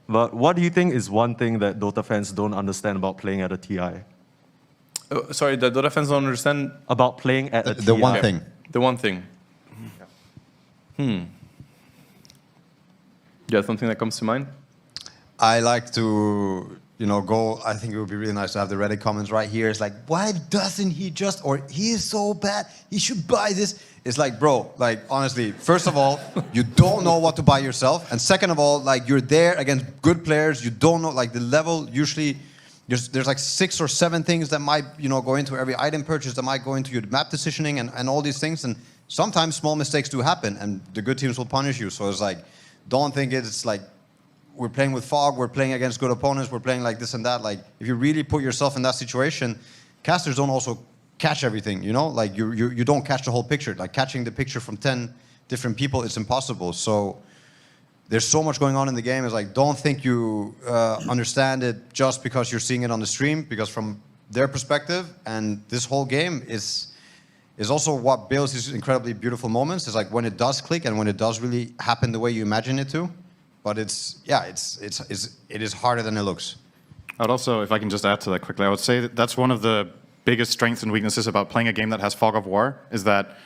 But what do you think is one thing that Dota fans don't understand about playing at a TI? Sorry, the Dota fans don't understand? About playing at a TI. The one thing. The one thing. You have something that comes to mind? I like to, go, I think it would be really nice to have the Reddit comments right here. It's like, why doesn't he just, or he is so bad, he should buy this. It's like, bro, like, honestly, first of all, you don't know what to buy yourself. And second of all, like, you're there against good players. You don't know, like, the level, usually, there's like 6 or 7 things that might, go into every item purchase, that might go into your map decisioning and all these things. And sometimes small mistakes do happen, and the good teams will punish you. So it's like, don't think it's like, we're playing with fog, we're playing against good opponents, we're playing like this and that. Like, if you really put yourself in that situation, casters don't also catch everything, Like, you don't catch the whole picture. Like, catching the picture from 10 different people, it's impossible. So there's so much going on in the game. It's like, don't think you understand it just because you're seeing it on the stream, because from their perspective, and this whole game is also what builds these incredibly beautiful moments. It's like when it does click and when it does really happen the way you imagine it to. But it is harder than it looks. I'd also, if I can just add to that quickly, I would say that that's one of the biggest strengths and weaknesses about playing a game that has Fog of War, is that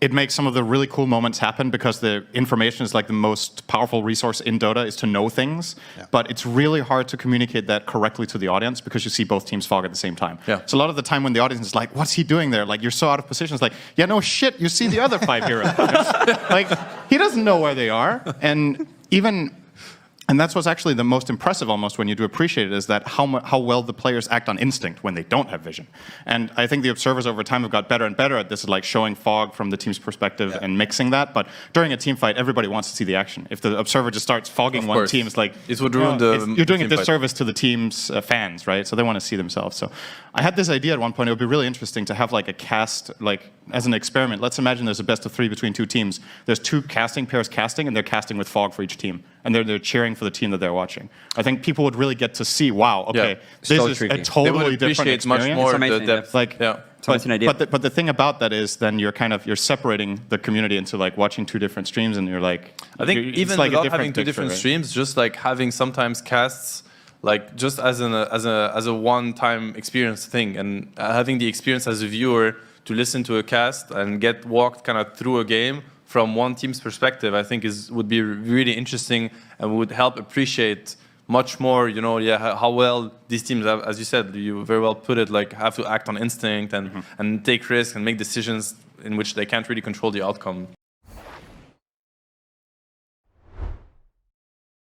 it makes some of the really cool moments happen because the information is like the most powerful resource in Dota, is to know things. Yeah. But it's really hard to communicate that correctly to the audience because you see both teams fog at the same time. Yeah. So a lot of the time when the audience is like, what's he doing there? Like, you're so out of position. It's like, yeah, no shit, you see the other 5 heroes. Like, he doesn't know where they are. And that's what's actually the most impressive almost when you do appreciate it, is that how well the players act on instinct when they don't have vision. And I think the observers over time have got better and better at this, like showing fog from the team's perspective and mixing that. But during a team fight, everybody wants to see the action. If the observer just starts fogging one team, it's like, it would ruin you're doing a disservice to the team's fans, right? So they want to see themselves. So I had this idea at one point. It would be really interesting to have like a cast, like as an experiment. Let's imagine there's a best of 3 between 2 teams. There's 2 casting pairs casting, and they're casting with fog for each team. And they're cheering for the team that they're watching. I think people would really get to see, wow, okay, this is a totally different experience. Much more the depth. Like, but the thing about that is then you're separating the community into like watching 2 different streams, and you're like, I think even like without having 2 different streams, just like having sometimes casts, like just as a one-time experience thing, and having the experience as a viewer to listen to a cast and get walked kind of through a game from one team's perspective, I think would be really interesting and would help appreciate much more, how well these teams, as you said, you very well put it, like have to act on instinct and take risks and make decisions in which they can't really control the outcome.